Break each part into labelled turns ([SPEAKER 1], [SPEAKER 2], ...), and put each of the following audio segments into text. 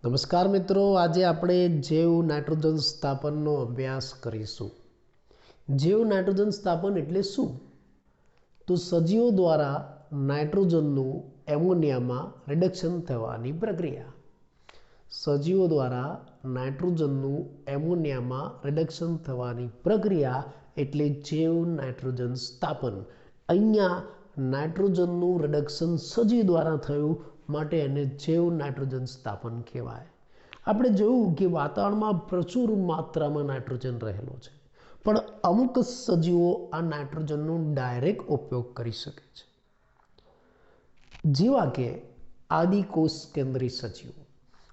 [SPEAKER 1] નમસ્કાર મિત્રો, આજે આપણે જૈવ નાઇટ્રોજન સ્થાપનનો અભ્યાસ કરીશું। જૈવ નાઇટ્રોજન સ્થાપન એટલે શું? તો સજીવો દ્વારા નાઇટ્રોજનનું એમોનિયામાં રિડક્શન થવાની પ્રક્રિયા। સજીવો દ્વારા નાઇટ્રોજનનું એમોનિયામાં રિડક્શન થવાની પ્રક્રિયા એટલે જૈવ નાઇટ્રોજન સ્થાપન। અહીંયા નાઇટ્રોજનનું રિડક્શન સજીવ દ્વારા થયું માટે એને જૈવ નાઇટ્રોજન સ્થાપન કહેવાય। આપણે જોયું કે વાતાવરણમાં પ્રચુર માત્રામાં નાઇટ્રોજન રહેલો છે, પણ અમુક સજીવો આ નાઇટ્રોજનનો ડાયરેક્ટ ઉપયોગ કરી શકે છે, જેવા કે આદિકોષ કેન્દ્રી સજીવો।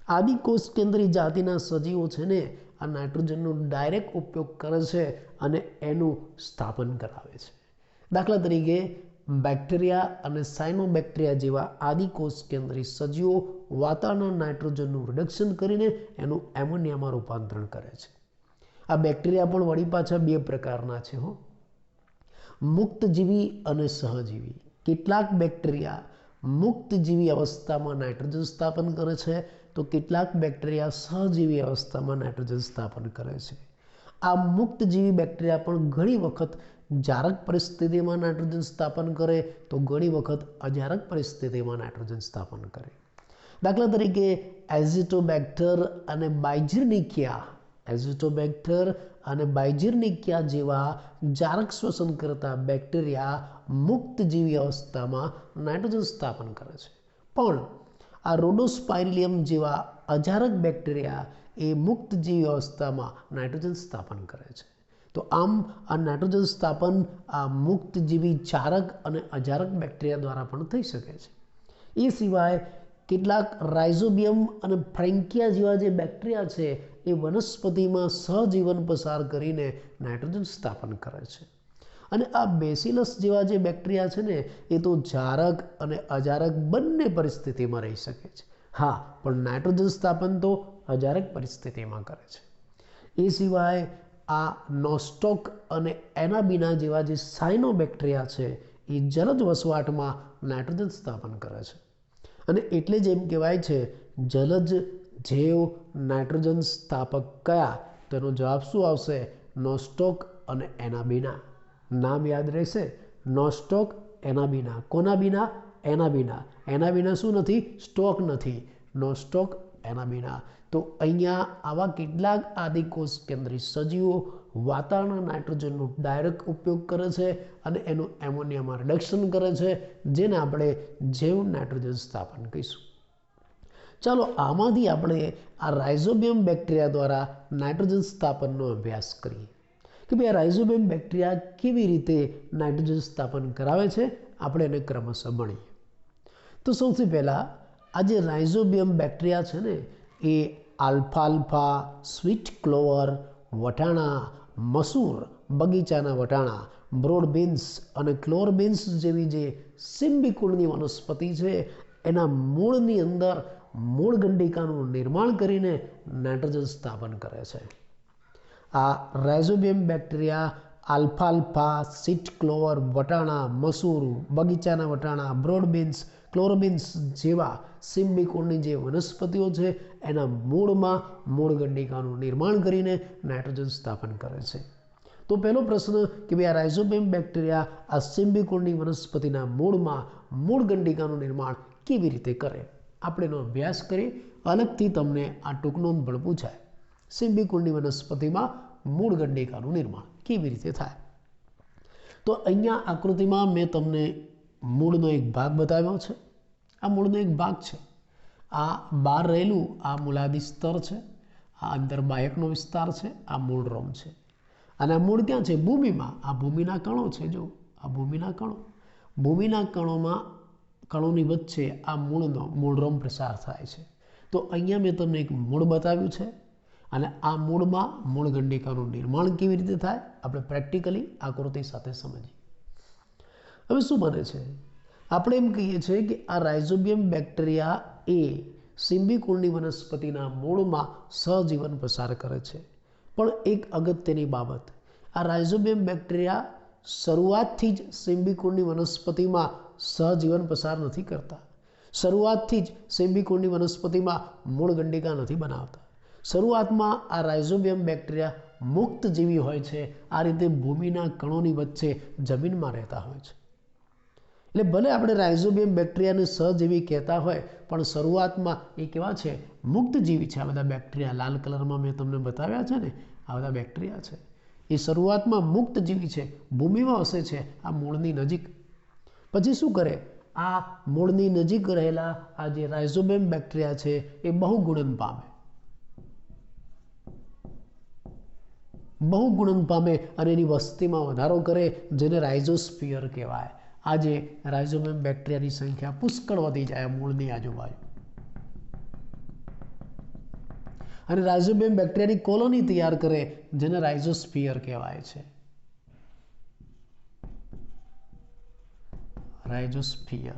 [SPEAKER 1] આદિકોષ કેન્દ્રી જાતિના સજીવો છે ને આ નાઇટ્રોજનનો ડાયરેક્ટ ઉપયોગ કરે છે અને એનું સ્થાપન કરાવે છે। દાખલા તરીકે બેક્ટેરિયા અને સાયનોબેક્ટેરિયા જેવા આદિકોષ કેન્દ્રી સજીવો વાતાવરણના નાઇટ્રોજનનું રિડક્શન કરીને એનું એમોનિયામાં રૂપાંતરણ કરે છે। આ બેક્ટેરિયા પણ વળી પાછા બે પ્રકારના છે હો, મુક્તજીવી અને સહજીવી। કેટલાક બેક્ટેરિયા મુક્તજીવી અવસ્થામાં નાઇટ્રોજન સ્થાપન કરે છે, તો કેટલાક બેક્ટેરિયા સહજીવી અવસ્થામાં નાઇટ્રોજન સ્થાપન કરે છે। આ મુક્તજીવી બેક્ટેરિયા પણ ઘણી વખત જારક પરિસ્થિતિમાં નાઇટ્રોજન સ્થાપન કરે તો ઘણી વખત અજારક પરિસ્થિતિમાં નાઇટ્રોજન સ્થાપન કરે। દાખલા તરીકે એઝિટોબેક્ટર અને બાયજિર્નિકિયા જેવા જારક શ્વસન કરતા બેક્ટેરિયા મુક્તજીવી અવસ્થામાં નાઇટ્રોજન સ્થાપન કરે છે, પણ આ રોડોસ્પાઇરિલિયમ જેવા અજારક બેક્ટેરિયા એ મુક્તજીવી અવસ્થામાં નાઇટ્રોજન સ્થાપન કરે છે। તો આમ આ નાઇટ્રોજન સ્થાપન આ મુક્તજીવી જારક અને અજારક બેક્ટેરિયા દ્વારા પણ થઈ શકે છે। એ સિવાય કેટલાક રાઇઝોબિયમ અને ફ્રેન્કિયા જેવા જે બેક્ટેરિયા છે એ વનસ્પતિમાં સહજીવન પસાર કરીને નાઇટ્રોજન સ્થાપન કરે છે। અને આ બેસિલસ જેવા જે બેક્ટેરિયા છે ને એ તો જારક અને અજારક બંને પરિસ્થિતિમાં રહી શકે છે, હા, પણ નાઇટ્રોજન સ્થાપન તો અજારક પરિસ્થિતિમાં કરે છે। એ સિવાય આ નોસ્ટોક અને એનાબીના જેવા જે સાયનોબેક્ટેરિયા છે એ જલજ વસવાટમાં નાઇટ્રોજન સ્થાપન કરે છે, અને એટલે જ એમ કહેવાય છે જલજ જૈવ નાઇટ્રોજન સ્થાપક કયા? તો એનો જવાબ શું આવશે? નોસ્ટોક અને એનાબીના। નામ યાદ રહેશે, નોસ્ટોક એનાબીના। કોના બીના? એનાબીના। એનાબીના શું નથી? સ્ટોક નથી, નોસ્ટોક એનાબીના। તો અહીંયા આવા કેટલાક આદિકોષ કેન્દ્રી સજીવો વાતાવરણના નાઇટ્રોજનનો ડાયરેક્ટ ઉપયોગ કરે છે અને એનું એમોનિયામાં રિડક્શન કરે છે, જેને આપણે જૈવ નાઇટ્રોજન સ્થાપન કહીશું। ચાલો આમાંથી આપણે આ રાઇઝોબિયમ બેક્ટેરિયા દ્વારા નાઇટ્રોજન સ્થાપનનો અભ્યાસ કરીએ કે ભાઈ આ રાઇઝોબિયમ બેક્ટેરિયા કેવી રીતે નાઇટ્રોજન સ્થાપન કરાવે છે, આપણે એને ક્રમશઃ ભણીએ। તો સૌથી પહેલાં આ જે રાઇઝોબિયમ બેક્ટેરિયા છે ને એ આલ્ફાલ્ફા, સ્વીટ ક્લોવર, વટાણા, મસૂર, બગીચાના વટાણા, બ્રોડ બીન્સ અને ક્લોર બીન્સ જેવી જે સિમ્બી કુળની વનસ્પતિ છે એના મૂળની અંદર મૂળગંડિકાનું નિર્માણ કરીને નાઇટ્રોજન સ્થાપન કરે છે। આ રાઇઝોબિયમ બેક્ટેરિયા આલ્ફાલ્ફા, સ્વીટ ક્લોવર, વટાણા, મસૂર, બગીચાના વટાણા, બ્રોડ બીન્સ, ક્લોરોબીન્સ જેવા સિમ્બી કુળની જે વનસ્પતિઓ છે એના મૂળમાં મૂળગંડિકાનું નિર્માણ કરીને નાઇટ્રોજન સ્થાપન કરે છે। તો પહેલો પ્રશ્ન કે ભાઈ આ રાઇઝોબિયમ બેક્ટેરિયા આ સિમ્બી કુળની વનસ્પતિના મૂળમાં મૂળગંડિકાનું નિર્માણ કેવી રીતે કરે, આપણે એનો અભ્યાસ કરીએ। અલગથી તમને આ ટૂંકનોંધ પણ પૂછાય, સિમ્બી કુળની વનસ્પતિમાં મૂળગંડિકાનું નિર્માણ કેવી રીતે થાય? તો અહીંયા આકૃતિમાં મેં તમને મૂળનો એક ભાગ બતાવ્યો છે। આ મૂળનો એક ભાગ છે, આ બહાર રહેલું આ મૂલાદિ સ્તર છે, આ અંદર બાહ્યકનો વિસ્તાર છે, આ મૂળરોમ છે, અને આ મૂળ ક્યાં છે? ભૂમિમાં। આ ભૂમિના કણો છે, જો આ ભૂમિના કણો, ભૂમિના કણોની વચ્ચે આ મૂળરોમ પ્રસાર થાય છે। તો અહીંયા મેં તમને એક મૂળ બતાવ્યું છે, અને આ મૂળમાં મૂળગંડિકાનું નિર્માણ કેવી રીતે થાય આપણે પ્રેક્ટિકલી આકૃતિ સાથે સમજીએ। હવે શું બને છે? આપણે એમ કહીએ છીએ કે આ રાઇઝોબિયમ બેક્ટેરિયા એ સિમ્બી કુળની વનસ્પતિના મૂળમાં સહજીવન પસાર કરે છે, પણ એક અગત્યની બાબત, આ રાઇઝોબિયમ બેક્ટેરિયા શરૂઆતથી જ સિમ્બી કુળની વનસ્પતિમાં સહજીવન પસાર નથી કરતા। શરૂઆતથી જ સિમ્બિકુળની વનસ્પતિમાં મૂળ ગંડિકા નથી બનાવતા. શરૂઆતમાં આ રાઇઝોબિયમ બેક્ટેરિયા મુક્ત જીવી હોય છે. આ રીતે ભૂમિના કણોની વચ્ચે જમીનમાં રહેતા હોય છે. એટલે ભલે આપણે રાઇઝોબિયમ બેક્ટેરિયાને સહજીવી કહેતા હોય, પણ શરૂઆતમાં એ કેવા છે? મુક્ત જીવી છે. આ બધા બેક્ટેરિયા લાલ કલરમાં મેં તમને બતાવ્યા છે ને, આ બધા બેક્ટેરિયા છે. એ શરૂઆતમાં મુક્ત જીવી છે, ભૂમિમાં વસે છે, આ મૂળની નજીક. પછી શું કરે? આ મૂળની નજીક રહેલા આ જે રાઇઝોબિયમ બેક્ટેરિયા છે એ બહુગુણન પામે. બહુગુણન પામે અને એની વસ્તીમાં વધારો કરે, જેને રાઇઝોસ્ફિયર કહેવાય. આજે રાઇઝોબિયમ બેક્ટેરિયાની સંખ્યા પુષ્કળ વધી જાય મૂળની આજુબાજુ, અને રાઇઝોબિયમ બેક્ટેરિયાની કોલોની તૈયાર કરે, જેને રાઇઝોસ્ફિયર કહેવાય છે. રાઇઝોસ્ફિયર,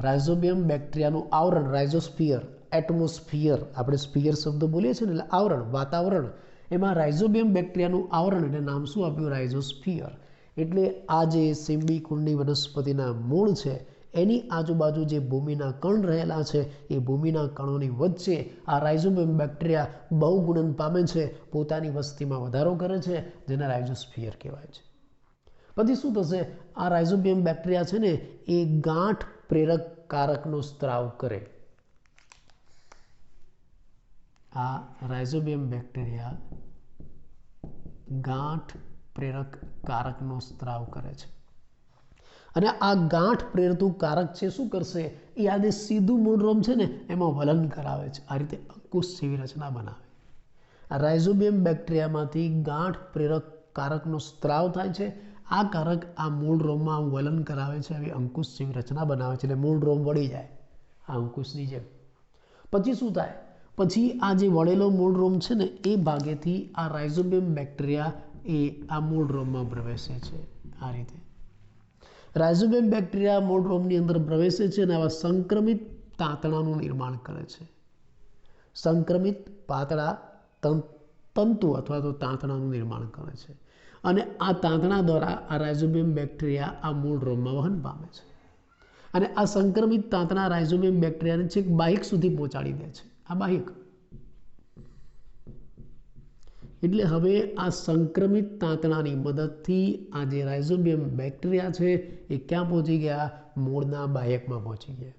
[SPEAKER 1] રાઇઝોબિયમ બેક્ટેરિયાનું આવરણ, રાઇઝોસ્ફિયર, એટમોસ્ફિયર, આપણે સ્ફિયર શબ્દ બોલીએ છીએ ને, એટલે આવરણ, વાતાવરણ. એમાં રાઇઝોબિયમ બેક્ટેરિયાનું આવરણ એટલે નામ શું આપ્યું? રાઇઝોસ્ફિયર. એટલે આ જે સિમ્બિકુળની વનસ્પતિના મૂળ છે એની આજુબાજુ જે ભૂમિના કણ રહેલા છે, એ ભૂમિના કણોની વચ્ચે આ રાઇઝોબિયમ બેક્ટેરિયા બહુગુણન પામે છે, પોતાની વસ્તીમાં વધારો કરે છે, જેને રાઇઝોસ્ફિયર કહેવાય છે. પછી શું થશે? આ રાઇઝોબિયમ બેક્ટેરિયા છે ને એ ગાંઠ પ્રેરક કારકનો સ્ત્રાવ કરે. આ રાઇઝોબિયમ બેક્ટેરિયા ગાંઠ પ્રેરક કારકનો સ્ત્રાવ કરે છે. અને આ ગાંઠ પ્રેરતું કારક છે શું કરશે? એ આ જે સીધું મૂળરોમ છે ને એમાં વલન કરાવે છે. આ રીતે અંકુશ જેવી રચના બનાવે. આ રાઇઝોબિયમ બેક્ટેરિયામાંથી ગાંઠ પ્રેરક કારકનો સ્ત્રાવ થાય છે. આ કારક આ મૂળરોમમાં વલન કરાવે છે, આવી અંકુશ જેવી રચના બનાવે છે, એટલે મૂળરોમ વળી જાય આ અંકુશની જેમ. પછી શું થાય? પછી આ જે વળેલો મૂળરોમ છે ને એ ભાગેથી આ રાઇઝોબિયમ બેક્ટેરિયા એ આ મૂળરોમમાં પ્રવેશે છે. આ રીતે રાઇઝોબિયમ બેક્ટેરિયા મૂળરોમની અંદર પ્રવેશે છે અને આવા સંક્રમિત તાંતણાનું નિર્માણ કરે છે. સંક્રમિત પાતળા તંતુ અથવા તો તાંતણાનું નિર્માણ કરે છે, અને આ તાંતણા દ્વારા આ રાઇઝોબિયમ બેક્ટેરિયા આ મૂળરોમમાં વહન પામે છે. અને આ સંક્રમિત તાંતણા રાઇઝોબિયમ બેક્ટેરિયાને છેક બાહ્યક સુધી પહોંચાડી દે છે. આ બાહ્યક. એટલે હવે આ સંક્રમિત તાંતણાની મદદથી આ જે રાઇઝોબિયમ બેક્ટેરિયા છે એ ક્યાં પહોંચી ગયા? મૂળના બાહ્યકમાં પહોંચી ગયા.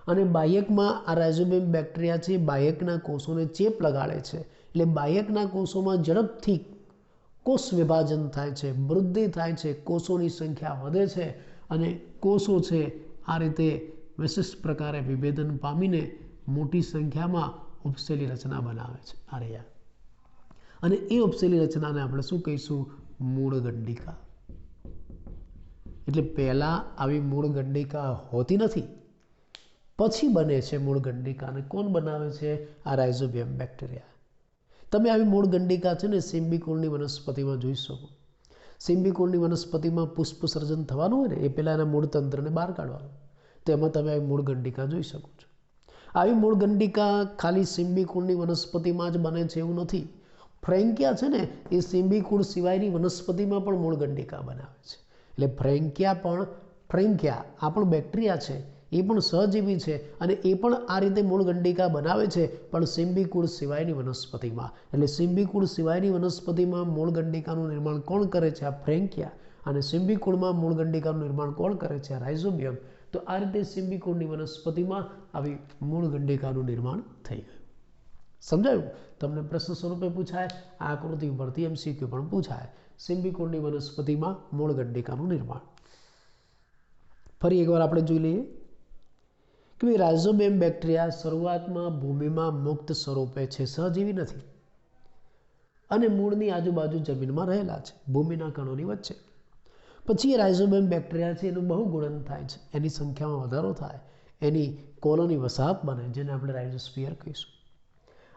[SPEAKER 1] અને બાહ્યકમાં આ રાઇઝોબિયમ બેક્ટેરિયા છે બાહ્યકના કોષોને ચેપ લગાડે છે. એટલે બાહ્યકના કોષોમાં ઝડપથી કોષ વિભાજન થાય છે, વૃદ્ધિ થાય છે, કોષોની સંખ્યા વધે છે, અને કોષો છે આ રીતે વિશિષ્ટ પ્રકારે વિભેદન પામીને મોટી સંખ્યામાં ઉપસેલી રચના બનાવે છે. આ રહ્યા. અને એ ઉપસેલી રચનાને આપણે શું કહીશું? મૂળ ગંડિકા. એટલે પહેલા આવી મૂળ ગંડિકા હોતી નથી, પછી બને છે મૂળ ગંડિકા. અને કોણ બનાવે છે? આ રાઇઝોબિયમ બેક્ટેરિયા. તમે આવી મૂળ ગંડિકા છે ને સિમ્બિકુળની વનસ્પતિમાં જોઈ શકો. સિમ્બિકુળની વનસ્પતિમાં પુષ્પ સર્જન થવાનું હોય ને એ પહેલાં એના મૂળ તંત્રને બહાર કાઢવાનું, તેમાં તમે આવી મૂળ ગંડિકા જોઈ શકો છો. આવી મૂળ ગંડિકા ખાલી સિમ્બિકુળની વનસ્પતિમાં જ બને છે એવું નથી. ફ્રેન્કિયા છે ને એ સિમ્બિકુળ સિવાયની વનસ્પતિમાં પણ મૂળ ગંડિકા બનાવે છે. એટલે ફ્રેન્કિયા આ પણ બેક્ટેરિયા છે, એ પણ સહજીવી છે, અને એ પણ આ રીતે મૂળ ગંડિકા બનાવે છે, પણ સિમ્બિકુળ સિવાયની વનસ્પતિમાં. એટલે સિમ્બિકુળ સિવાયની વનસ્પતિમાં મૂળ ગંડિકાનું નિર્માણ કોણ કરે છે? આ ફ્રેન્કિયા. અને સિમ્બિકુળમાં મૂળ ગંડિકાનું નિર્માણ કોણ કરે છે? આ રાઇઝોબિયમ. તો આ રીતે સિમ્બિકુળની વનસ્પતિમાં આવી મૂળ ગંડિકાનું નિર્માણ થઈ ગયું. સમજાયું? તમને પ્રશ્ન સ્વરૂપે પૂછાય, આ આકૃતિ પરથી MCQ પણ પૂછાય. સિમ્બિકુળની વનસ્પતિમાં મૂળ ગંડિકાનું નિર્માણ. ફરી એકવાર આપણે જોઈ લઈએ કે રાઇઝોબિયમ બેક્ટેરિયા શરૂઆતમાં ભૂમિમાં મુક્ત સ્વરૂપે છે, સહજીવી નથી, અને મૂળની આજુબાજુ જમીનમાં રહેલા છે, ભૂમિના કણોની વચ્ચે. પછી એ રાઇઝોબિયમ બેક્ટેરિયા છે એનું બહુગુણન થાય છે, એની સંખ્યામાં વધારો થાય, એની કોલોની વસાહત બને, જેને આપણે રાઇઝોસ્ફિયર કહીશું.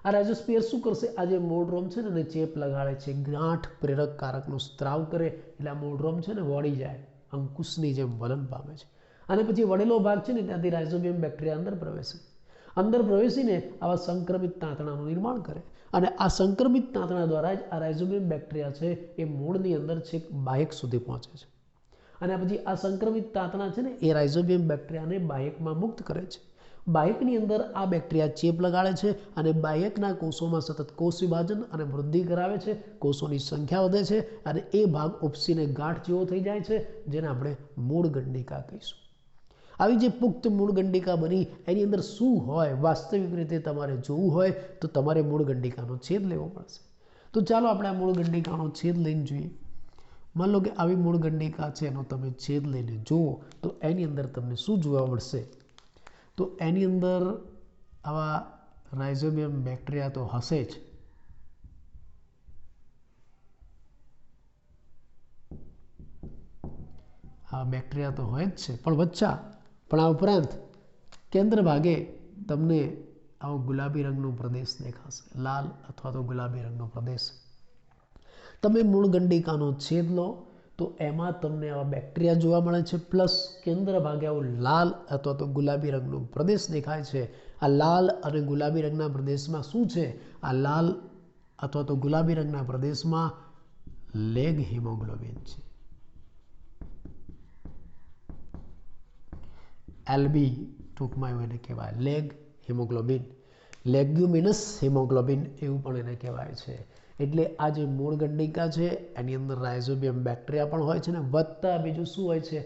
[SPEAKER 1] આ રાઇઝોસ્ફિયર શું કરશે? આ જે મૂળરોમ છે ને એને ચેપ લગાડે છે, ગાંઠ પ્રેરક કારકનો સ્ત્રાવ કરે, એટલે આ મૂળરોમ છે ને વળી જાય, અંકુશની જેમ વલન પામે છે. અને પછી વળેલો ભાગ છે ને ત્યાંથી રાઇઝોબિયમ બેક્ટેરિયા અંદર પ્રવેશે. અંદર પ્રવેશીને આવા સંક્રમિત તાંતણાનું નિર્માણ કરે, અને આ સંક્રમિત તાંતણા દ્વારા જ આ રાઇઝોબિયમ બેક્ટેરિયા છે એ મૂળની અંદર છેક બાહ્યક સુધી પહોંચે છે. અને પછી આ સંક્રમિત તાતણા છે ને એ રાઇઝોબિયમ બેક્ટેરિયાને બાહ્યકમાં મુક્ત કરે છે. બાહ્યકની અંદર આ બેક્ટેરિયા ચેપ લગાડે છે અને બાહ્યકના કોષોમાં સતત કોષ વિભાજન અને વૃદ્ધિ કરાવે છે. કોષોની સંખ્યા વધે છે અને એ ભાગ ઉપસીને ગાંઠ જેવો થઈ જાય છે, જેને આપણે મૂળ ગંડિકા કહીશું. આવી જે પુખ્ત મૂળ ગંડિકા બની એની અંદર શું હોય વાસ્તવિક રીતે તમારે જોવું હોય તો તમારે મૂળ ગંડિકાનો છેદ લેવો પડશે. તો ચાલો આપણે આ મૂળ ગંડિકાનો છેદ લઈને જોઈએ. માન લો કે આવી મૂળ ગંડિકા છે, એનો તમે છેદ લઈને જુઓ તો એની અંદર તમને શું જોવા મળશે? તો એની અંદર આવા રાઇઝોબિયમ બેક્ટેરિયા તો હશે જ. આ બેક્ટેરિયા તો હોય જ છે, પણ આ ઉપરાંત કેન્દ્ર ભાગે તમને આવો ગુલાબી રંગનો પ્રદેશ દેખાશે, લાલ અથવા તો ગુલાબી રંગનો પ્રદેશ. તમે મૂળ ગંડિકાનો છેદ લો તો એમાં તમને આવા બેક્ટેરિયા જોવા મળે છે, પ્લસ કેન્દ્ર ભાગે આવો લાલ અથવા તો ગુલાબી રંગનો પ્રદેશ દેખાય છે. આ લાલ અને ગુલાબી રંગના પ્રદેશમાં શું છે? આ લાલ અથવા તો ગુલાબી રંગના પ્રદેશમાં લેગ હિમોગ્લોબિન છે. એલબી ટૂંકમાં એવું એને કહેવાય, લેગ હિમોગ્લોબિન, લેગ્યુમિનસ હિમોગ્લોબિન એવું પણ એને કહેવાય છે. એટલે આ જે મૂળ ગંડિકા છે એની અંદર રાઇઝોબિયમ બેક્ટેરિયા પણ હોય છે ને વત્તા બીજું શું હોય છે?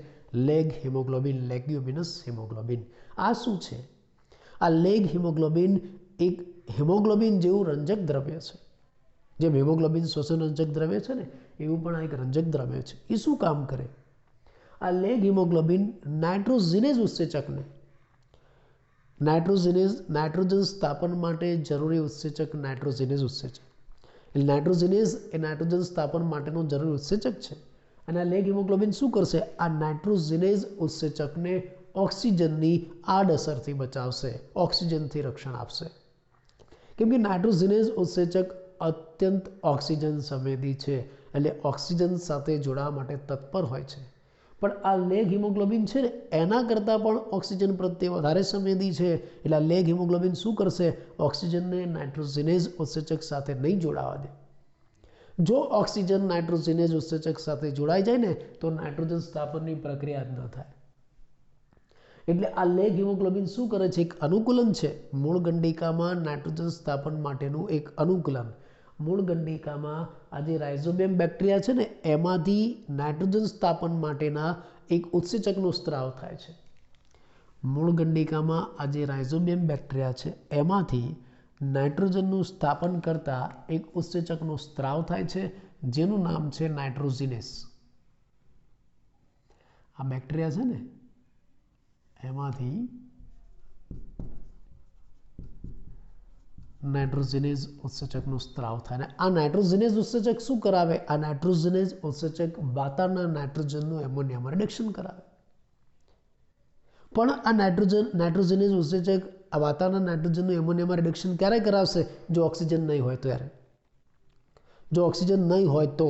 [SPEAKER 1] Leghemoglobin, leguminous hemoglobin. આ શું છે? આ લેગ હિમોગ્લોબિન એક હિમોગ્લોબિન જેવું રંજક દ્રવ્ય છે. જેમ હિમોગ્લોબિન શ્વસન રંજક દ્રવ્ય છે ને એવું પણ આ એક રંજક દ્રવ્ય છે. એ શું કામ કરે? આ લેગ હિમોગ્લોબિન નાઇટ્રોજિનેઝ ઉત્સેચકને નાઇટ્રોજન સ્થાપન માટે જરૂરી ઉત્સેચક નાઇટ્રોજિનેઝ ઉત્સેચક. એટલે નાઇટ્રોજિનેઝ એ નાઇટ્રોજન સ્થાપન માટેનો જરૂરી ઉત્સેચક છે. અને આ લેગ હિમોગ્લોબિન શું કરશે? આ નાઇટ્રોજિનેઝ ઉત્સેચકને ઓક્સિજનની આડઅસરથી બચાવશે, ઓક્સિજનથી રક્ષણ આપશે. કેમ કે નાઇટ્રોજિનેઝ ઉત્સેચક અત્યંત ઓક્સિજન સંવેદી છે, એટલે ઓક્સિજન સાથે જોડાવા માટે તત્પર હોય છે. પણ આ લેગ હિમોગ્લોબિન છે ને એના કરતાં પણ ઓક્સિજન પ્રત્યે વધારે સંવેદી છે. એટલે આ લેગ હિમોગ્લોબિન શું કરશે? ઓક્સિજનને નાઇટ્રોજિનેઝ ઉત્સેચક સાથે નહીં જોડાવા દે. જો ઓક્સિજન નાઇટ્રોજિનેઝ ઉત્સેચક સાથે જોડાઈ જાય ને તો નાઇટ્રોજન સ્થાપનની પ્રક્રિયા જ ન થાય. એટલે આ લેગ હિમોગ્લોબિન શું કરે છે? એક અનુકૂલન છે. મૂળ ગંડિકામાં નાઇટ્રોજન સ્થાપન માટેનું એક અનુકૂલન. મૂળ ગંડિકામાં આ જે રાઇઝોબિયમ બેક્ટેરિયા છે ને એમાંથી નાઇટ્રોજન સ્થાપન માટેના એક ઉત્સેચકનો સ્ત્રાવ થાય છે. મૂળ ગંડિકામાં આ જે રાઇઝોબિયમ બેક્ટેરિયા છે એમાંથી નાઇટ્રોજનનું સ્થાપન કરતા એક ઉત્સેચકનો સ્ત્રાવ થાય છે, જેનું નામ છે નાઇટ્રોજિનેસ. આ બેક્ટેરિયા છે ને એમાંથી નાઇટ્રોજિનેઝ ઉત્સેચકનો સ્ત્રાવ થાય. અને આ નાઇટ્રોજિનેઝ ઉત્સેચક શું કરાવે? આ નાઇટ્રોજિનેઝ ઉત્સેચક વાતાવરણના નાઇટ્રોજનનું એમોનિયામાં રિડક્શન કરાવે. પણ આ નાઇટ્રોજિનેઝ ઉત્સેચક આ વાતાવરણના નાઇટ્રોજનનું એમોનિયામાં રિડક્શન ક્યારે કરાવશે? જો ઓક્સિજન નહીં હોય ત્યારે. જો ઓક્સિજન નહીં હોય તો.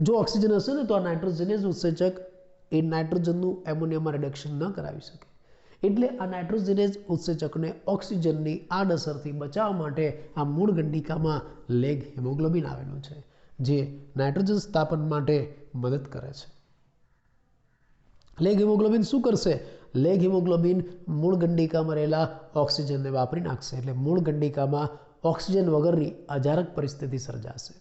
[SPEAKER 1] જો ઓક્સિજન હશે ને તો આ નાઇટ્રોજિનેઝ ઉત્સેચક એ નાઇટ્રોજનનું એમોનિયામાં રિડક્શન ન કરાવી શકે. એટલે આ નાઇટ્રોજિનેઝ ઉત્સેચકને ઓક્સિજનની આડઅસરથી બચાવવા માટે આ મૂળ ગંડિકામાં લેગ હિમોગ્લોબિન આવેલું છે, જે નાઇટ્રોજન સ્થાપન માટે મદદ કરે છે. લેગ હિમોગ્લોબિન શું કરશે? લેગ હિમોગ્લોબિન મૂળ ગંડિકામાં રહેલા ઓક્સિજનને વાપરી નાખશે. એટલે મૂળ ગંડિકામાં ઓક્સિજન વગરની અજારક પરિસ્થિતિ સર્જાશે.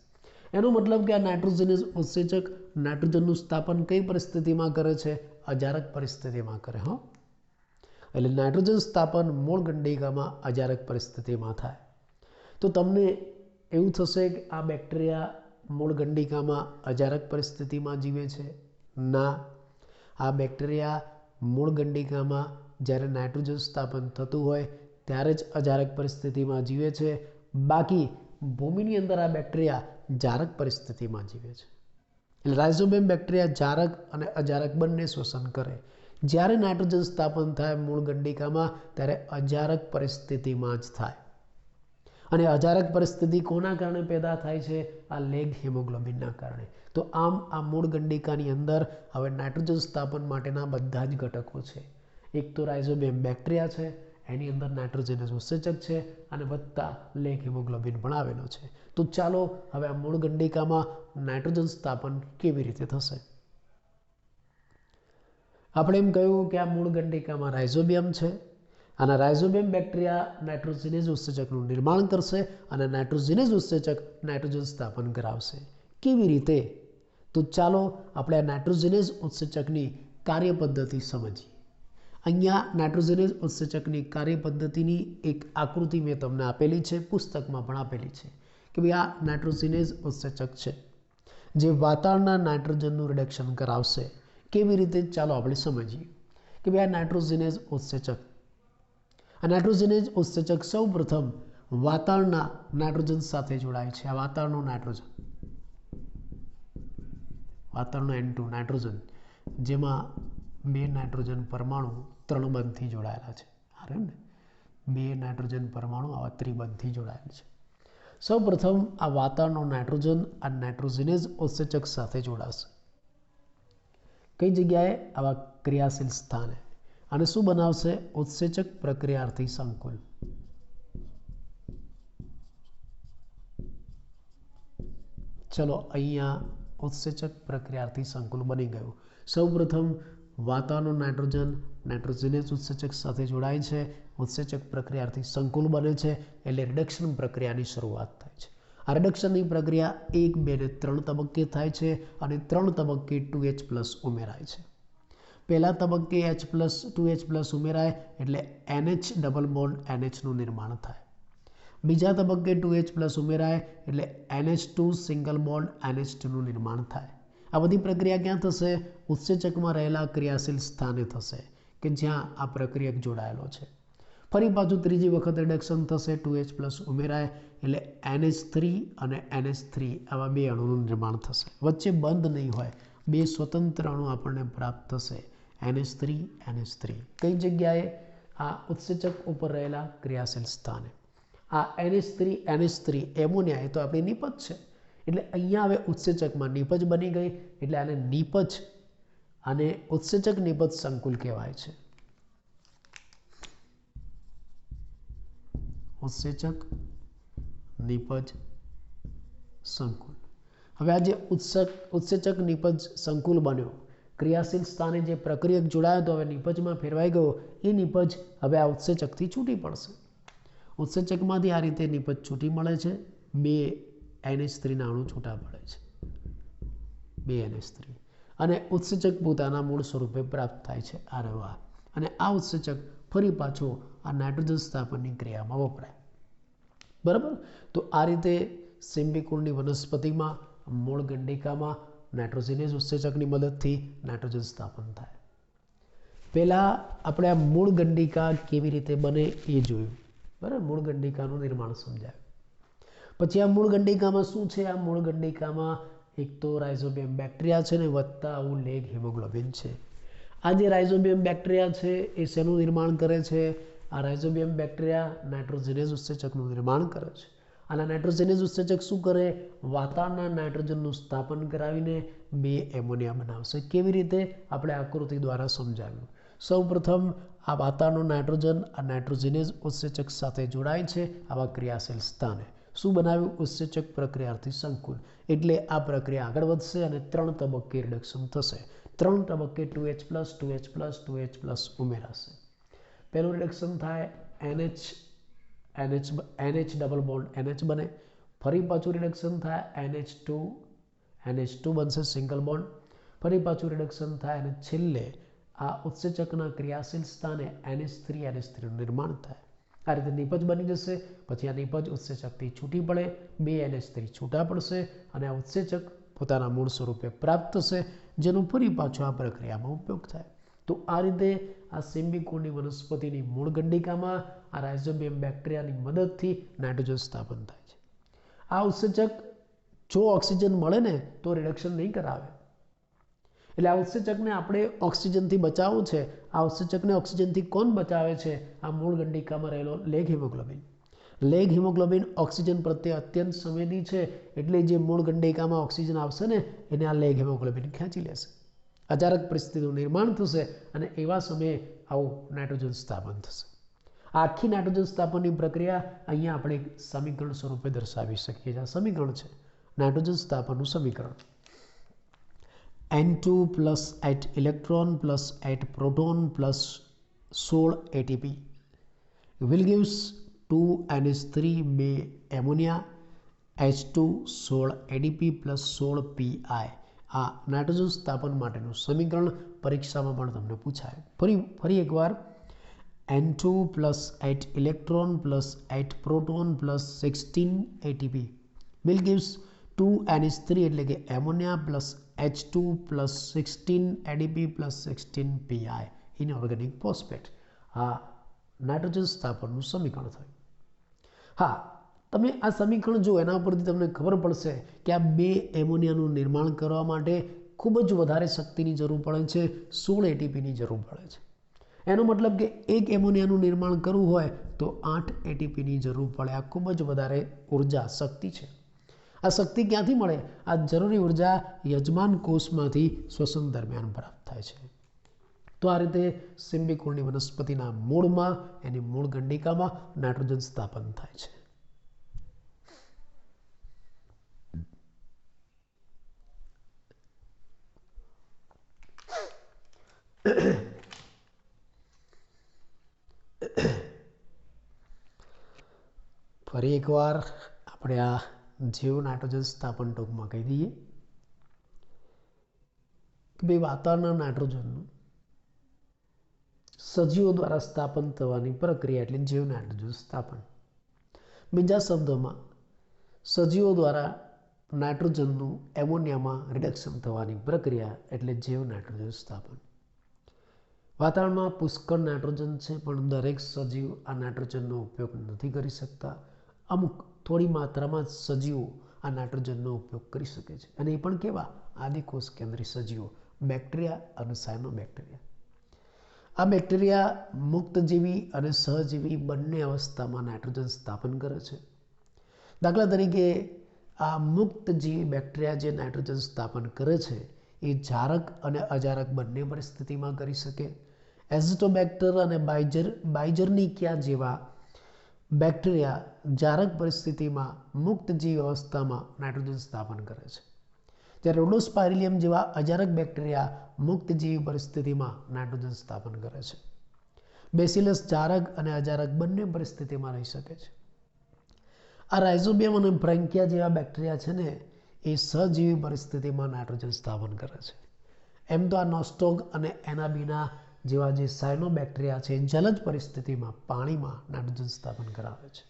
[SPEAKER 1] એનો મતલબ કે આ નાઇટ્રોજિનેઝ ઉત્સેચક નાઇટ્રોજનનું સ્થાપન કઈ પરિસ્થિતિમાં કરે છે? અજારક પરિસ્થિતિમાં કરે. એટલે નાઇટ્રોજન સ્થાપન મૂળ ગંડિકામાં અજારક પરિસ્થિતિમાં થાય. તો તમને એવું થશે કે આ બેક્ટેરિયા મૂળ ગંડિકામાં અજારક પરિસ્થિતિમાં જીવે છે? ના, આ બેક્ટેરિયા મૂળ ગંડિકામાં જ્યારે નાઇટ્રોજન સ્થાપન થતું હોય ત્યારે જ અજારક પરિસ્થિતિમાં જીવે છે. બાકી ભૂમિની અંદર આ બેક્ટેરિયા જારક પરિસ્થિતિમાં જીવે છે. એટલે રાઇઝોબિયમ બેક્ટેરિયા જારક અને અજારક બંને શ્વસન કરે. જ્યારે નાઇટ્રોજન સ્થાપન થાય મૂળ ગંડિકામાં ત્યારે અજારક પરિસ્થિતિમાં જ થાય. અને અજારક પરિસ્થિતિ કોના કારણે પેદા થાય છે? આ લેગ હિમોગ્લોબિનના કારણે. તો આમ આ મૂળ ગંડિકાની અંદર હવે નાઇટ્રોજન સ્થાપન માટેના બધા જ ઘટકો છે. એક તો રાઇઝોબિયમ બેક્ટેરિયા છે, એની અંદર નાઇટ્રોજનસ ઉત્સેચક છે અને વત્તા લેગ હિમોગ્લોબિન પણ આવેલો છે. તો ચાલો હવે આ મૂળ ગંડિકામાં નાઇટ્રોજન સ્થાપન કેવી રીતે થશે? આપણે એમ કહ્યું કે આ મૂળ ગંડિકામાં રાઇઝોબિયમ છે અને રાઇઝોબિયમ બેક્ટેરિયા નાઇટ્રોજિનેઝ ઉત્સેચકનું નિર્માણ કરશે અને નાઇટ્રોજિનેઝ ઉત્સેચક નાઇટ્રોજન સ્થાપન કરાવશે. કેવી રીતે? તો ચાલો આપણે આ નાઇટ્રોજિનેઝ ઉત્સેચકની કાર્યપદ્ધતિ સમજીએ. અહીંયા નાઇટ્રોજિનેઝ ઉત્સેચકની કાર્યપદ્ધતિની એક આકૃતિ મેં તમને આપેલી છે, પુસ્તકમાં પણ આપેલી છે કે ભાઈ આ નાઇટ્રોજિનેઝ ઉત્સેચક છે જે વાતાવરણના નાઇટ્રોજનનું રિડક્શન કરાવશે. કેવી રીતે? ચાલો આપણે સમજીએ કે ભાઈ આ નાઇટ્રોજિનેઝ ઉત્સેચક સૌ પ્રથમ વાતાવરણના નાઇટ્રોજન સાથે જોડાય છે. આ વાતાવરણનો N2 નાઇટ્રોજન, જેમાં 2 નાઇટ્રોજન પરમાણુ ત્રિબંધથી જોડાયેલા છે. ને 2 નાઇટ્રોજન પરમાણુ આવા ત્રિબંધથી જોડાયેલા છે. સૌ પ્રથમ આ વાતાવરણનો નાઇટ્રોજન આ નાઇટ્રોજિનેઝ ઉત્સેચક સાથે જોડાશે. કઈ જગ્યાએ? આવા ક્રિયાશીલ સ્થાને. અને શું બનાવશે? ઉત્સેચક પ્રક્રિયાર્થી સંકુલ. ચલો અહીંયા ઉત્સેચક પ્રક્રિયાર્થી સંકુલ બની ગયું. સૌ પ્રથમ વાતાવરણનો નાઇટ્રોજન નાઇટ્રોજિનેઝ ઉત્સેચક સાથે જોડાય છે, ઉત્સેચક પ્રક્રિયાર્થી સંકુલ બને છે, એટલે રિડક્શન પ્રક્રિયાની શરૂઆત થાય છે. આ રિડક્શનની પ્રક્રિયા 1, 2 અને 3 તબક્કે થાય છે અને 3 તબક્કે 2H+ ઉમેરાય છે. પહેલા તબક્કે H+2H+ ઉમેરાય એટલે NH ડબલ બોન્ડ NH નું નિર્માણ થાય. બીજા તબક્કે 2H+ ઉમેરાય એટલે NH2 સિંગલ બોન્ડ NH2 નું નિર્માણ થાય. આ બધી પ્રક્રિયા ક્યાં થશે? ઉત્સેચકમાં રહેલા ક્રિયાશીલ સ્થાને થશે કે જ્યાં આ પ્રક્રિયક જોડાયેલો છે. ફરી પાછું ત્રીજી વખત રિડક્શન થશે, 2H+ ઉમેરાય એટલે NH3 અને NH3 આવા 2 અણુનું નિર્માણ થશે. વચ્ચે બંધ નહીં હોય, 2 સ્વતંત્ર અણુ આપણને પ્રાપ્ત થશે, NH3 NH3. કઈ જગ્યાએ? આ ઉત્સેચક ઉપર રહેલા ક્રિયાશીલ સ્થાને. આ NH3 એમોનિયા એ તો આપણી નિપજ છે, એટલે અહીંયા હવે ઉત્સેચકમાં નિપજ બની ગઈ, એટલે આને નિપજ અને ઉત્સેચક નિપજ સંકુલ કહેવાય છે. ઉત્સેચક નિપજ સંકુલ. હવે આ જે ઉત્સેચક નિપજ સંકુલ બન્યો, ક્રિયાશીલ સ્થાને જે પ્રક્રિયક જોડાયો તો હવે નિપજમાં ફેરવાઈ ગયો, એ નિપજ હવે આ ઉત્સેચકથી છૂટી પડશે. ઉત્સેચકમાંથી આ રીતે નિપજ છૂટી મળે છે, 2 NH3 ના અણુ છૂટા પડે છે, 2 NH3, અને ઉત્સેચક પોતાના મૂળ સ્વરૂપે પ્રાપ્ત થાય છે, આ રવા. અને આ ઉત્સેચક ફરી પાછો આ નાઇટ્રોજન સ્થાપનની ક્રિયામાં વપરાય. બરાબર? તો આ રીતે સિમ્બિકુળની વનસ્પતિમાં મૂળ ગંડિકામાં નાઇટ્રોજિનેઝ ઉત્સેચકની મદદથી નાઇટ્રોજન સ્થાપન થાય. પહેલાં આપણે આ મૂળ ગંડિકા કેવી રીતે બને એ જોયું. બરાબર? મૂળ ગંડિકાનું નિર્માણ સમજાયું. પછી આ મૂળ ગંડિકામાં શું છે? આ મૂળ ગંડિકામાં એક તો રાઇઝોબિયમ બેક્ટેરિયા છે ને વત્તા આવું લેગ હિમોગ્લોબિન છે. આ જે રાઇઝોબિયમ બેક્ટેરિયા છે એ શેનું નિર્માણ કરે છે? આ રાઇઝોબિયમ બેક્ટેરિયા નાઇટ્રોજિનેઝ ઉત્સેચકનું નિર્માણ કરે છે. અને નાઇટ્રોજિનેઝ ઉત્સેચક શું કરે? વાતાવરણના નાઇટ્રોજનનું સ્થાપન કરાવીને 2 એમોનિયા બનાવશે. કેવી રીતે? આપણે આકૃતિ દ્વારા સમજાવ્યું. સૌ પ્રથમ આ વાતાવરણનો નાઇટ્રોજન આ નાઇટ્રોજિનેઝ ઉત્સેચક સાથે જોડાય છે આવા ક્રિયાશીલ સ્થાને. શું બનાવ્યું? ઉત્સેચક પ્રક્રિયાર્થી સંકુલ. એટલે આ પ્રક્રિયા આગળ વધશે અને 3 તબક્કે રિડક્શન થશે. 3 તબક્કે 2H+ ઉમેરાશે. પહેલું રિડક્શન થાય, NH ડબલ બોન્ડ NH બને. ફરી પાછું રિડક્શન થાય, NH2 બનશે સિંગલ બોન્ડ. ફરી પાછું રિડક્શન થાય અને છેલ્લે આ ઉત્સેચકના ક્રિયાશીલ સ્થાને NH3 નું નિર્માણ થાય. આ રીતે નિપજ બની જશે. પછી આ નિપજ ઉત્સેચકથી છૂટી પડે, 2 NH3 છૂટા પડશે અને આ ઉત્સેચક પોતાના મૂળ સ્વરૂપે પ્રાપ્ત થશે, જેનો ફરી પાછો આ પ્રક્રિયામાં ઉપયોગ થાય. તો આ રીતે આ સિમ્બિકુળની વનસ્પતિની મૂળ ગંડિકામાં આ રાઇઝોબિયમ બેક્ટેરિયાની મદદથી નાઇટ્રોજન સ્થાપન થાય છે. આ ઉત્સેચક જો ઓક્સિજન મળે ને તો રિડક્શન નહીં કરાવે. એટલે આ ઉત્સેચકને આપણે ઓક્સિજનથી બચાવવું છે. આ ઉત્સેચકને ઓક્સિજનથી કોણ બચાવે છે? આ મૂળ ગંડિકામાં રહેલો leghaemoglobin. Leghaemoglobin oxygen પ્રત્યે અત્યંત સંવેદી છે, એટલે જે મૂળ ગંડિકામાં ઓક્સિજન આવશે ને એને આ લેગ હિમોગ્લોબિન ખેંચી લેશે. અચાનક પરિસ્થિતિનું નિર્માણ થશે અને એવા સમયે આવું નાઇટ્રોજન સ્થાપન થશે. આ આખી નાઇટ્રોજન સ્થાપનની પ્રક્રિયા અહીંયા આપણે સમીકરણ સ્વરૂપે દર્શાવી શકીએ છીએ. આ સમીકરણ છે નાઇટ્રોજન સ્થાપનનું સમીકરણ. N2 plus 8 electron plus 8 proton plus 16 ATP will gives 2 NH3 બે ammonia H2 16 ADP plus 16 PI આ નાઇટ્રોજન સ્થાપન માટેનું સમીકરણ પરીક્ષામાં પણ તમને પૂછાય. ફરી એકવાર N2 plus 8 electron plus 8 proton plus 16 ATP will gives 2 NH3 એટલે કે ammonia plus H2 plus 16 ADP plus 16 PI inorganic phosphate આ નાઇટ્રોજન સ્થાપનનું સમીકરણ થયું. હા, તમે આ સમીકરણ જો એના પરથી તમને ખબર પડશે કે આ બે એમોનિયાનું નિર્માણ કરવા માટે ખૂબ જ વધારે શક્તિની જરૂર પડે છે, 16 એટીપીની જરૂર પડે છે. એનો મતલબ કે એક એમોનિયાનું નિર્માણ કરવું હોય તો 8 એટીપીની જરૂર પડે. આ ખૂબ જ વધારે ઉર્જા શક્તિ છે. આ શક્તિ ક્યાંથી મળે? આ જરૂરી ઉર્જા યજમાન કોષમાંથી શ્વસન દરમિયાન પ્રાપ્ત થાય છે. તો આ રીતે સિમ્બિકોળની વનસ્પતિના મૂળમાં એની મૂળ ગંડિકામાં નાઇટ્રોજન સ્થાપન થાય છે. ફરી એકવાર આપણે આ જીવ નાઇટ્રોજન સ્થાપન ટૂંકમાં કહી દઈએ કે ભાઈ વાતાવરણના નાઇટ્રોજનનું સજીવો દ્વારા સ્થાપન થવાની પ્રક્રિયા એટલે જીવ નાઇટ્રોજન સ્થાપન. બીજા શબ્દોમાં સજીવો દ્વારા નાઇટ્રોજનનું એમોનિયામાં રિડક્શન થવાની પ્રક્રિયા એટલે જીવ નાઇટ્રોજન સ્થાપન. વાતાવરણમાં પુષ્કળ નાઇટ્રોજન છે, પણ દરેક સજીવ આ નાઇટ્રોજનનો ઉપયોગ નથી કરી શકતા. અમુક થોડી માત્રામાં સજીવો આ નાઇટ્રોજનનો ઉપયોગ કરી શકે છે, અને એ પણ કેવા? આદિકોષ કેન્દ્રી સજીવો, બેક્ટેરિયા અને સાયનોબેક્ટેરિયા. આ બેક્ટેરિયા મુક્તજીવી અને સહજીવી બંને અવસ્થામાં નાઇટ્રોજન સ્થાપન કરે છે. દાખલા તરીકે આ મુક્તજીવી બેક્ટેરિયા જે નાઇટ્રોજન સ્થાપન કરે છે એ જારક અને અજારક બંને પરિસ્થિતિમાં કરી શકે. એઝિટોબેક્ટર અને બાઇજર્નિકિયા જેવા બેક્ટેરિયા જારક પરિસ્થિતિમાં મુક્તજીવી અવસ્થામાં નાઇટ્રોજન સ્થાપન કરે છે, જ્યારે રોડોસ્પાયરિલિયમ જેવા અજારક બેક્ટેરિયા મુક્તજીવી પરિસ્થિતિમાં નાઇટ્રોજન સ્થાપન કરે છે. બેસિલસ જારક અને અજારક બંને પરિસ્થિતિમાં રહી શકે છે. આ રાઇઝોબિયમ અને બ્રેન્કિયા જેવા બેક્ટેરિયા છે ને એ સહજીવી પરિસ્થિતિમાં નાઇટ્રોજન સ્થાપન કરે છે. એમ તો આ નોસ્ટોગ અને એનાબીના જેવા જે સાયનોબેક્ટેરિયા છે જલજ પરિસ્થિતિમાં પાણીમાં નાઇટ્રોજન સ્થાપન કરાવે છે.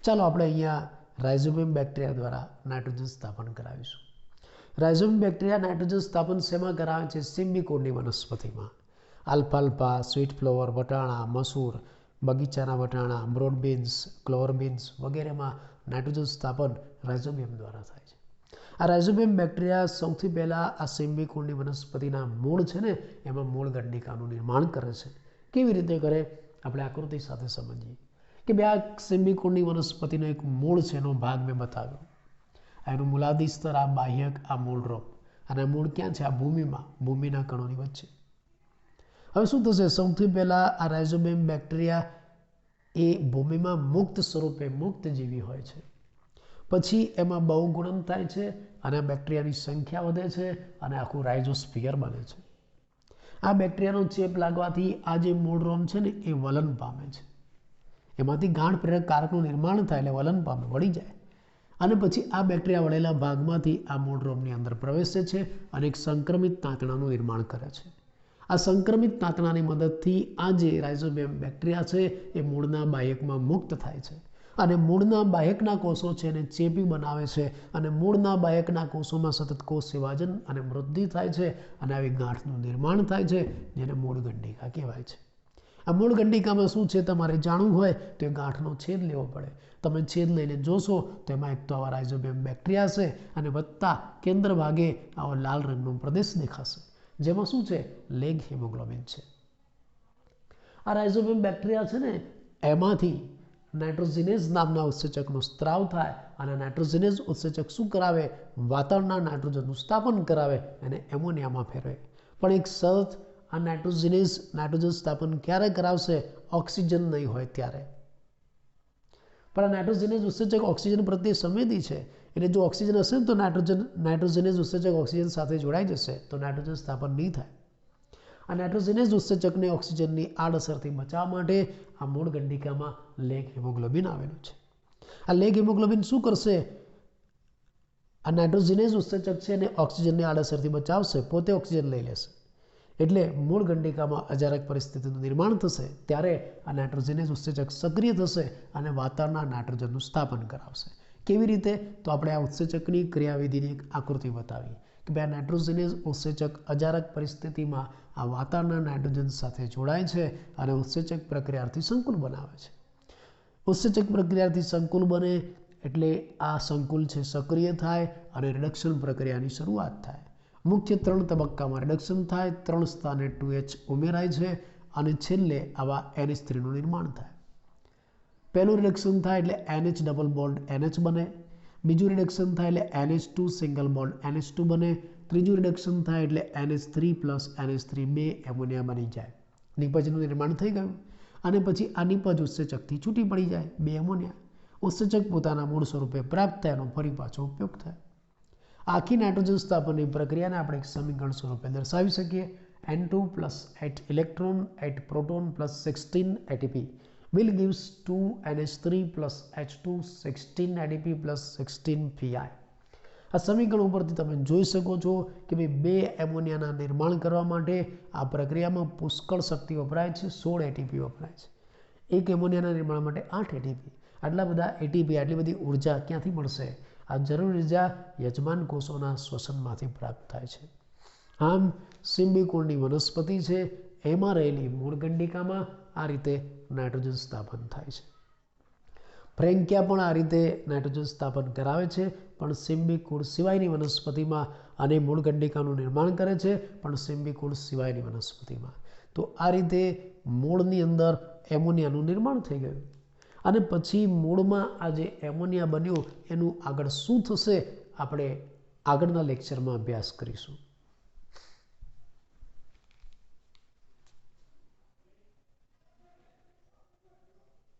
[SPEAKER 1] ચાલો આપણે અહીંયા રાઇઝોબિયમ બેક્ટેરિયા દ્વારા નાઇટ્રોજન સ્થાપન કરાવીશું. રાઇઝોબિયમ બેક્ટેરિયા નાઇટ્રોજન સ્થાપન શેમાં કરાવે છે? સિમ્બિકોળની વનસ્પતિમાં. આલ્ફાલ્ફા, સ્વીટ ફ્લાવર, વટાણા, મસૂર, બગીચાના વટાણા, બ્રોડ બીન્સ, ક્લોવર બીન્સ વગેરેમાં નાઇટ્રોજન સ્થાપન રાઇઝોબિયમ દ્વારા થાય છે. આ રાઇઝોબિયમ બેક્ટેરિયા સૌથી પહેલાં આ સિમ્બિકોળની વનસ્પતિના મૂળ છે ને એમાં મૂળ ગંડિકાનું નિર્માણ કરે છે. કેવી રીતે કરે? આપણે આકૃતિ સાથે સમજીએ કે બે આ સિમ્બિકોળની વનસ્પતિનો એક મૂળ છે, એનો ભાગ મેં બતાવ્યો. એનું મૂલાદિ સ્તર, આ બાહ્યક, આ મૂળરોપ, અને આ મૂળ ક્યાં છે? આ ભૂમિમાં, ભૂમિના કણોની વચ્ચે. હવે શું થશે? સૌથી પહેલાં આ રાઇઝોબિયમ બેક્ટેરિયા એ ભૂમિમાં મુક્ત સ્વરૂપે મુક્તજીવી હોય છે. પછી એમાં બહુગુણન થાય છે અને આ બેક્ટેરિયાની સંખ્યા વધે છે અને આખું રાઇઝોસ્ફિયર બને છે. આ બેક્ટેરિયાનો ચેપ લાગવાથી આ જે મૂળરોમ છે ને એ વલન પામે છે. એમાંથી ગાંઠ પ્રેરક કારકનું નિર્માણ થાય એટલે વલન પામે, વળી જાય. અને પછી આ બેક્ટેરિયા વળેલા ભાગમાંથી આ મૂળરોમની અંદર પ્રવેશે છે અને એક સંક્રમિત તાંતણાનું નિર્માણ કરે છે. આ સંક્રમિત તાંતણાની મદદથી આ જે રાઇઝોબિયમ બેક્ટેરિયા છે એ મૂળના બાહ્યકમાં મુક્ત થાય છે અને મૂળના બાહ્યકના કોષો છે એને ચેપી બનાવે છે અને મૂળના બાહ્યકના કોષોમાં સતત કોષ વિભાજન અને વૃદ્ધિ થાય છે અને આવી ગાંઠનું નિર્માણ થાય છે, જેને મૂળ ગંડિકા કહેવાય છે. આ મૂળ ગંડિકામાં શું છે તમારે જાણવું હોય તો એ ગાંઠનો છેદ લેવો પડે. તમે છેદ લઈને જોશો તો એમાં એક તો આવા રાઇઝોબિયમ બેક્ટેરિયા છે અને વત્તા કેન્દ્ર ભાગે આવો લાલ રંગનો પ્રદેશ દેખાશે, જેમાં શું છે? લેગ હિમોગ્લોબિન છે. આ રાઇઝોબિયમ બેક્ટેરિયા છે ને એમાંથી નાઇટ્રોજિનેઝ નામના ઉત્સેચકનો સ્ત્રાવ થાય અને નાઇટ્રોજિનેઝ ઉત્સેચક શું કરાવે? વાતાવરણના નાઇટ્રોજનનું સ્થાપન કરાવે અને એમોનિયામાં ફેરવે. પણ એક શરત, આ નાઇટ્રોજન સ્થાપન ક્યારે કરાવશે? ઓક્સિજન નહીં હોય ત્યારે. પણ આ નાઇટ્રોજિનેઝ ઉત્સેચક ઓક્સિજન પ્રત્યે સંવેદી છે એટલે જો ઓક્સિજન હશે ને તો નાઇટ્રોજનસ ઉત્સેચક ઓક્સિજન સાથે જોડાઈ જશે તો નાઇટ્રોજન સ્થાપન નહીં થાય. આ નાઇટ્રોજનસ ઉત્સેચકને ઓક્સિજનની આડઅસરથી બચાવવા માટે આ મૂળ ગંડિકામાં લેગ હિમોગ્લોબિન આવેલું છે. આ લેગ હિમોગ્લોબિન શું કરશે? આ નાઇટ્રોજનસ ઉત્સેચક છે અને ઓક્સિજનની આડઅસરથી બચાવશે, પોતે ઓક્સિજન લઈ લેશે. એટલે મૂળ ગંડિકામાં અજારક પરિસ્થિતિનું નિર્માણ થશે ત્યારે આ નાઇટ્રોજનસ ઉત્સેચક સક્રિય થશે અને વાતાવરણના નાઇટ્રોજનનું સ્થાપન કરાવશે. કેવી રીતે? તો આપણે આ ઉત્સેચકની ક્રિયાવિધિની એક આકૃતિ બતાવી કે ભાઈ આ નાઇટ્રોજનસ ઉત્સેચક અજારક પરિસ્થિતિમાં આ વાતાવરણના નાઇટ્રોજન સાથે જોડાય છે અને ઉત્સેચક પ્રક્રિયાથી સંકુલ બનાવે છે. ઉત્સેચક પ્રક્રિયાથી સંકુલ બને એટલે આ સંકુલ છે સક્રિય થાય અને રિડક્શન પ્રક્રિયાની શરૂઆત થાય. મુખ્ય 3 તબક્કામાં રિડક્શન થાય, 3 સ્થાને 2H ઉમેરાય છે અને છેલ્લે આવા NH3નું નિર્માણ થાય. પહેલું રિડક્શન થાય એટલે NH ડબલ બોન્ડ NH બને. બીજું રિડક્શન થાય એટલે NH2 સિંગલ બોન્ડ NH2 બને. ત્રીજું રિડક્શન થાય એટલે NH3 પ્લસ NH3 બે એમોનિયા બની જાય. નિપજનું નિર્માણ થઈ ગયું અને પછી આ નિપજ ઉત્સેચકથી છૂટી પડી જાય, બે એમોનિયા. ઉત્સેચક પોતાના મૂળ સ્વરૂપે પ્રાપ્ત થાય એનો ફરી પાછો ઉપયોગ થાય. આખી નાઇટ્રોજન સ્થાપનની પ્રક્રિયાને આપણે એક સમીકરણ સ્વરૂપે દર્શાવી શકીએ. N2 plus 8 electron 8 proton plus 16 ATP will gives 2 NH3 plus H2 16 ADP plus 16 Pi. આ સમીકરણ ઉપરથી તમે જોઈ શકો છો કે ભાઈ બે એમોનિયાના નિર્માણ કરવા માટે આ પ્રક્રિયામાં પુષ્કળ શક્તિ વપરાય છે, 16 ATP વપરાય છે. એક એમોનિયાના નિર્માણ માટે 8 ATP. આટલા બધા ATP, આટલી બધી ઉર્જા ક્યાંથી મળશે? આ જરૂરી ઉર્જા યજમાન કોષોના શ્વસનમાંથી પ્રાપ્ત થાય છે. આમ સિમ્બિકુળની વનસ્પતિ છે એમાં રહેલી મૂળ ગંડિકામાં આ રીતે નાઇટ્રોજન સ્થાપન થાય છે. ફ્રેન્કિયા પણ આ રીતે નાઇટ્રોજન સ્થાપન કરાવે છે, પણ સિમ્બિકુળ સિવાયની વનસ્પતિમાં અને મૂળ ગંડિકાનું નિર્માણ કરે છે પણ સિમ્બિકુળ સિવાયની વનસ્પતિમાં. તો આ રીતે મૂળની અંદર એમોનિયાનું નિર્માણ થઈ ગયું અને પછી મૂળમાં આ જે એમોનિયા બન્યું એનું આગળ શું થશે આપણે આગળના લેક્ચરમાં અભ્યાસ કરીશું.